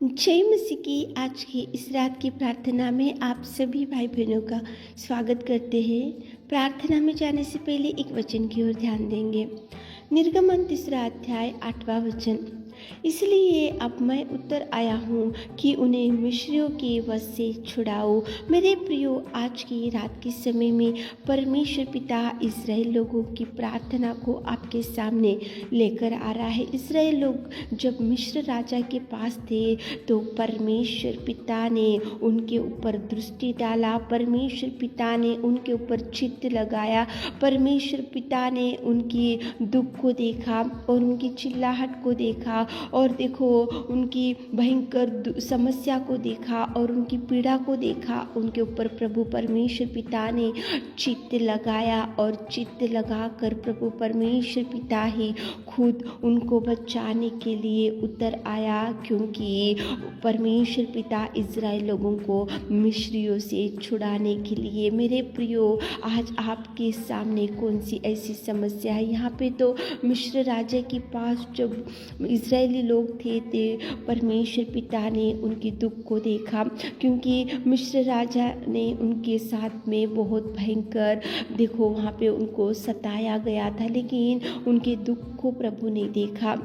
जय मसीह की आज की इस रात की प्रार्थना में आप सभी भाई बहनों का स्वागत करते हैं। प्रार्थना में जाने से पहले एक वचन की ओर ध्यान देंगे। निर्गमन 3 अध्याय 8वां वचन। इसलिए अब मैं उतर आया हूँ कि उन्हें मिस्रियों के वश से छुड़ाओ। मेरे प्रियो, आज की रात के समय में परमेश्वर पिता इस्राएल लोगों की प्रार्थना को आपके सामने लेकर आ रहा है। इस्राएल लोग जब मिस्र राजा के पास थे तो परमेश्वर पिता ने उनके ऊपर दृष्टि डाला, परमेश्वर पिता ने उनके ऊपर चित्त लगाया, परमेश्वर पिता ने उनकी दुख को देखा और उनकी चिल्लाहट को देखा और देखो उनकी भयंकर समस्या को देखा और उनकी पीड़ा को देखा। उनके ऊपर प्रभु परमेश्वर पिता ने चित्त लगाया और चित्त लगाकर प्रभु परमेश्वर पिता ही खुद उनको बचाने के लिए उतर आया, क्योंकि परमेश्वर पिता इज़राइल लोगों को मिस्रियों से छुड़ाने के लिए। मेरे प्रियो, आज आपके सामने कौन सी ऐसी समस्या है? यहाँ पे तो मिस्र राजा के पास जब इज़राइली लोग थे परमेश्वर पिता ने उनकी दुख को देखा, क्योंकि मिस्र राजा ने उनके साथ में बहुत भयंकर देखो वहाँ पे उनको सताया गया था, लेकिन उनके दुख को प्रभु ने देखा,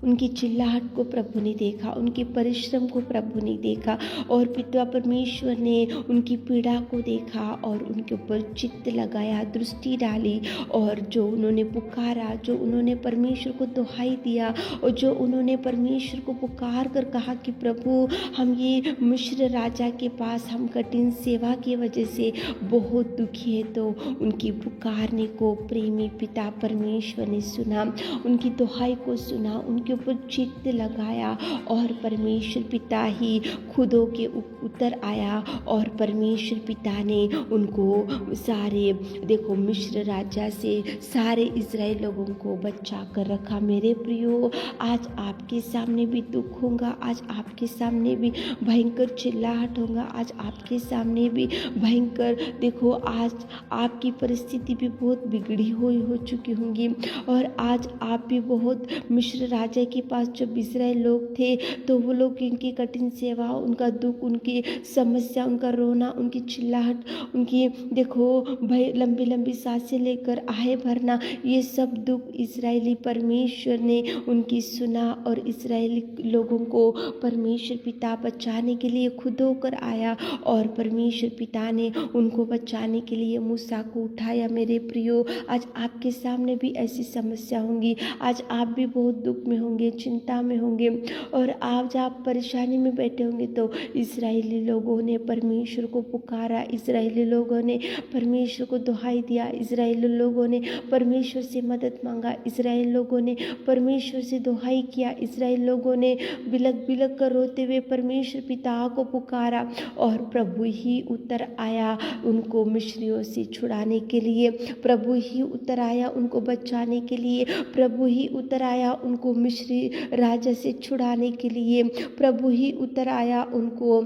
उनकी चिल्लाहट को प्रभु ने देखा, उनके परिश्रम को प्रभु ने देखा और पिता परमेश्वर ने उनकी पीड़ा को देखा और उनके ऊपर चित्त लगाया, दृष्टि डाली और जो उन्होंने पुकारा, जो उन्होंने परमेश्वर को दुहाई दिया और जो उन्होंने परमेश्वर को पुकार कर कहा कि प्रभु हम ये मिस्र राजा के पास हम कठिन सेवा की वजह से बहुत दुखी है, तो उनकी पुकारने को प्रेमी पिता परमेश्वर ने सुना, उनकी दुहाई को सुना, उनके ऊपर चित्त लगाया और परमेश्वर पिता ही खुदों के उतर आया और परमेश्वर पिता ने उनको सारे देखो मिस्र राजा से सारे इज़राइल लोगों को बचा कर रखा। मेरे प्रियो, आज आपके सामने भी दुख होगा, आज आपके सामने भी भयंकर चिल्लाहट होगा, आज आपके सामने भी भयंकर देखो आज आपकी परिस्थिति भी बहुत बिगड़ी हुई हो चुकी होंगी और आज आप भी बहुत मिस्र राजा के पास जब इज़राइल लोग थे तो वो लोग उनकी कठिन सेवा, उनका दुख, उनकी समस्या, उनका रोना, उनकी चिल्लाहट, उनकी देखो भय लंबी लंबी सांसें लेकर आहे भरना, ये सब दुख इज़राइली परमेश्वर ने उनकी सुना और इज़राइली लोगों को परमेश्वर पिता बचाने के लिए खुद होकर आया और परमेश्वर पिता ने उनको बचाने के लिए मूसा को उठाया। मेरे प्रियो, आज आपके सामने भी ऐसी समस्या होंगी, आज आप भी बहुत दुख में होंगे, चिंता में होंगे और आज आप परेशानी में बैठे होंगे। तो इज़राइली लोगों ने परमेश्वर को पुकारा, इज़राइली लोगों ने परमेश्वर को दुहाई दिया, इज़राइली लोगों ने परमेश्वर से मदद मांगा, इज़राइल लोगों ने परमेश्वर से दुहाई किया, इज़राइल लोगों ने बिलक बिलक कर रोते हुए परमेश्वर पिता को पुकारा और प्रभु ही उतर आया उनको मिस्रियों से छुड़ाने के लिए, प्रभु ही उतर आया उनको बचाने के लिए, प्रभु ही उतर आया उनको मिस्री राजा से छुड़ाने के लिए, प्रभु ही उतर आया उनको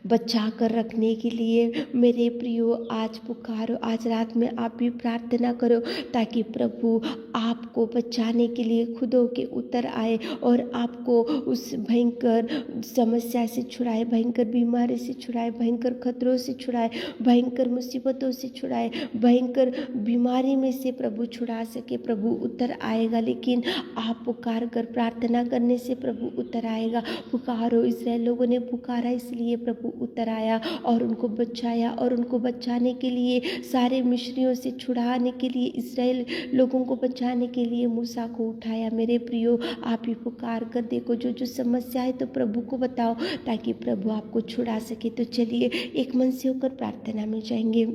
बचा कर रखने के लिए। मेरे प्रियो, आज पुकारो, आज रात में आप भी प्रार्थना करो ताकि प्रभु आपको बचाने के लिए खुद होके उतर आए और आपको उस भयंकर समस्या से छुड़ाए, भयंकर बीमारी से छुड़ाए, भयंकर खतरों से छुड़ाए, भयंकर मुसीबतों से छुड़ाए, भयंकर बीमारी में से प्रभु छुड़ा सके। प्रभु उतर आएगा, लेकिन आप पुकार कर प्रार्थना करने से प्रभु उतर आएगा। पुकारो, इज़राइल लोगों ने पुकारा इसलिए प्रभु उतर आया और उनको बचाया और उनको बचाने के लिए सारे मिस्रियों से छुड़ाने के लिए, इज़राइल लोगों को बचाने के लिए मूसा को उठाया। मेरे प्रियो, आप ही पुकार कर देखो, जो जो समस्या है तो प्रभु को बताओ ताकि प्रभु आपको छुड़ा सके। तो चलिए एक मन से होकर प्रार्थना में जाएंगे।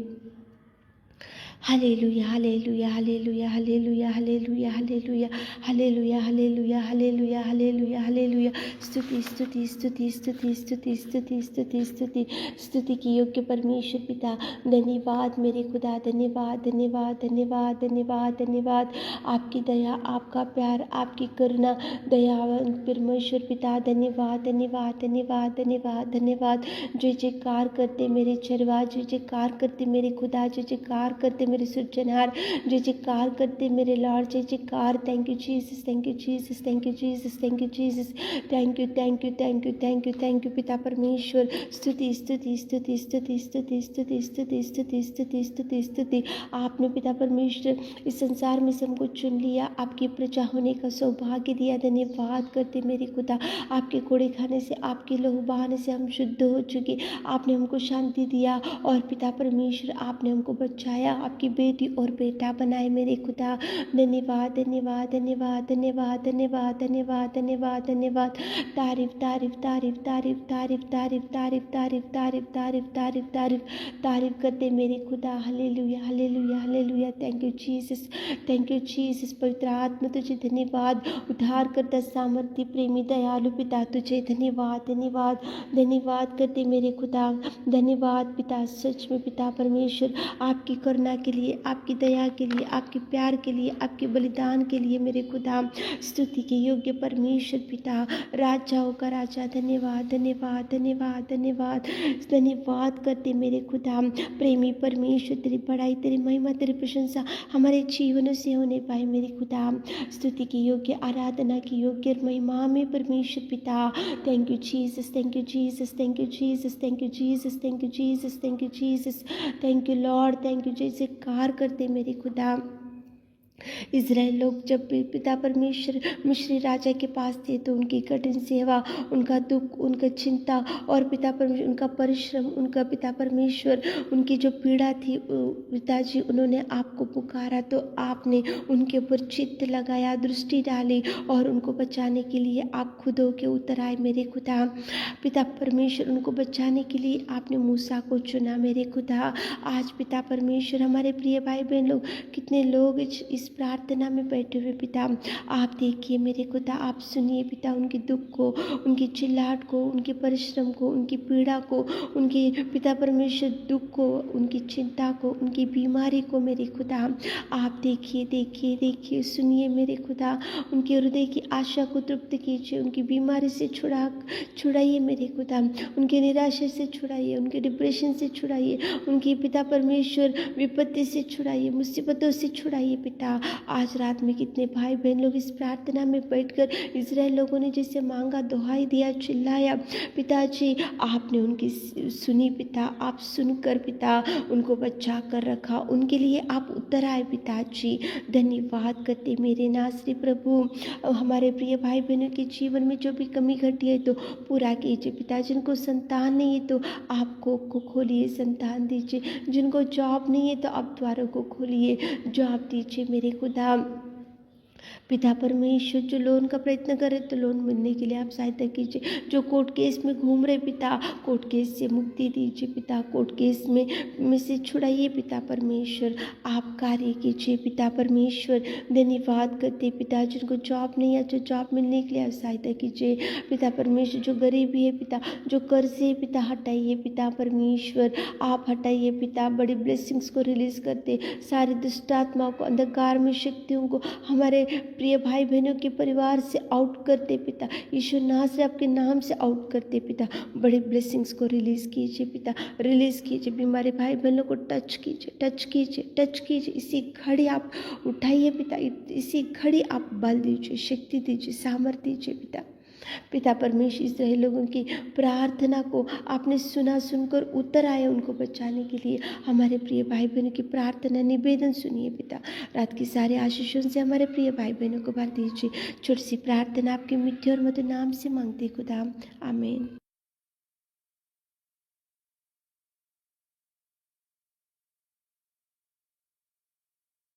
Hallelujah, hallelujah, hallelujah, hallelujah, hallelujah, hallelujah, hallelujah, hallelujah, hallelujah, hallelujah, hallelujah. स्तुति स्तुति स्तुति स्तुति स्तुति स्तुति स्तुति स्तुति स्तुति की योग्य परमेश्वर पिता, धन्यवाद मेरे खुदा, धन्यवाद धन्यवाद धन्यवाद धन्यवाद धन्यवाद। आपकी दया, आपका प्यार, आपकी करुणा, दयावान परमेश्वर पिता, धन्यवाद धन्यवाद धन्यवाद धन्यवाद धन्यवाद। जय जयकार करते मेरे चरवा, जय जयकार करते मेरे खुदा, जय जयकार करते मेरे सृजनहार। जय जयकार करते मेरे लॉर्ड, जय जयकार। Thank you Jesus, thank you Jesus, thank you Jesus, thank you Jesus, thank you thank you thank you thank you thank you पिता परमेश्वर। स्तुति स्तुति स्तुति स्तुति स्तुति स्तुति स्तुति स्तुति स्तुति स्तुति स्तुति। आपने पिता परमेश्वर इस संसार में से हमको चुन लिया, आपकी प्रजा होने का सौभाग्य दिया। धन्यवाद करते मेरे खुदा, आपके कोड़े खाने से, आपके लहू बहाने से हम शुद्ध हो चुके। आपने हमको शांति दिया और पिता परमेश्वर आपने हमको बचाया, आपकी बेटी और बेटा बनाए मेरे खुदा। धन्यवाद धन्यवाद धन्यवाद धन्यवाद धन्यवाद धन्यवाद धन्यवाद धन्यवाद। तारीफ तारीफ तारीफ तारीफ तारीफ तारीफ तारीफ तारीफ तारीफ तारीफ तारीफ तारीफ तारीफ करते मेरे खुदा। Hallelujah hallelujah hallelujah. Thank you Jesus, thank you Jesus. पवित्र आत्मा तुझे धन्यवाद, उद्धार करता सामर्थ्य प्रेमी दयालु पिता तुझे धन्यवाद धन्यवाद धन्यवाद करते मेरे खुदा। धन्यवाद पिता, सच में पिता परमेश्वर आपकी करुणा के लिए, आपकी दया के लिए, आपके प्यार के लिए, आपके बलिदान के लिए मेरे खुदा। स्तुति के योग्य परमेश्वर पिता, राजाओं का राजा धन्यवाद धन्यवाद धन्यवाद धन्यवाद धन्यवाद करते मेरे खुदा। प्रेमी परमेश्वर तेरी बड़ाई, तेरी महिमा, तेरी प्रशंसा हमारे जीवनों से होने पाए मेरे खुदा। स्तुति की योग्य, आराधना की योग्य, महिमा में परमेश्वर पिता। Thank you Jesus, thank you Jesus, thank you Jesus, thank you Jesus, thank you Jesus, thank you Jesus, thank you Lord, thank you. जैसे कार करते मेरे खुदा। इज़राइल लोग जब भी पिता परमेश्वर मिस्री राजा के पास थे तो उनकी कठिन सेवा, उनका दुख, उनका चिंता और पिता परमेश्वर उनका परिश्रम, उनका पिता परमेश्वर उनकी जो पीड़ा थी, पिताजी उन्होंने आपको पुकारा तो आपने उनके ऊपर चित्त लगाया, दृष्टि डाली और उनको बचाने के लिए आप खुद होके उतर आए मेरे खुदा। पिता परमेश्वर उनको बचाने के लिए आपने मूसा को चुना मेरे खुदा। आज पिता परमेश्वर हमारे प्रिय भाई बहन लोग, कितने लोग इस प्रार्थना में बैठे हुए पिता, आप देखिए मेरे खुदा, आप सुनिए पिता उनके दुख को, उनकी चिल्लाहट को, उनके परिश्रम को, उनकी पीड़ा को, उनके पिता परमेश्वर दुख को, उनकी चिंता को, उनकी बीमारी को मेरे खुदा। आप देखिए देखिए देखिए, सुनिए मेरे खुदा, उनके हृदय की आशा को तृप्त कीजिए, उनकी बीमारी से छुड़ाइए मेरे खुदा, उनके निराशा से छुड़ाइए, उनके डिप्रेशन से छुड़ाइए, उनकी पिता परमेश्वर विपत्ति से छुड़ाइए, मुसीबतों से छुड़ाइए पिता। आज रात में कितने भाई बहन लोग इस प्रार्थना में बैठकर इज़राइल लोगों ने जैसे मांगा, दुहाई दिया, चिल्लाया, पिताजी आपने उनकी सुनी पिता, आप सुनकर पिता उनको बचा कर रखा, उनके लिए आप उतर आए पिताजी। धन्यवाद करते मेरे नासरी प्रभु। हमारे प्रिय भाई बहनों के जीवन में जो भी कमी घटी है तो पूरा कीजिए पिता। जिनको संतान नहीं है तो आप को खोलिए, संतान दीजिए। जिनको जॉब नहीं है तो आप द्वारों को खोलिए, जॉब दीजिए मेरे खुदा। पिता परमेश्वर जो लोन का प्रयत्न करे तो लोन मिलने के लिए आप सहायता कीजिए। जो कोर्ट केस में घूम रहे पिता, कोर्ट केस से मुक्ति दीजिए पिता, कोर्ट केस में से छुड़ाइए पिता परमेश्वर, आप कार्य कीजिए पिता परमेश्वर। धन्यवाद करते पिता, जिनको जॉब नहीं है जो जॉब मिलने के लिए आप सहायता कीजिए पिता परमेश्वर। जो गरीबी है पिता, जो कर्ज है पिता, हटाइए पिता परमेश्वर, आप हटाइए पिता। बड़ी ब्लेसिंग्स को रिलीज करते, सारी दुष्ट आत्माओं को, अंधकार में शक्तियों को हमारे प्रिय भाई बहनों के परिवार से आउट करते पिता, यीशु नासरी आपके नाम से आउट करते पिता। बड़ी ब्लेसिंग्स को रिलीज कीजिए पिता, रिलीज कीजिए। बीमारी भाई बहनों को टच कीजिए, टच कीजिए, टच कीजिए। इसी घड़ी आप उठाइए पिता, इसी घड़ी आप बल दीजिए, शक्ति दीजिए, सामर्थ्य दीजिए पिता। पिता परमेश्वर इस्राएल लोगों की प्रार्थना को आपने सुना, सुनकर उतर आए उनको बचाने के लिए। हमारे प्रिय भाई बहनों की प्रार्थना निवेदन सुनिए पिता। रात की सारे आशीषों से हमारे प्रिय भाई बहनों को भर दीजिए। छोटी सी प्रार्थना आपके मीठे और मधुर नाम से मांगते खुदा, आमीन।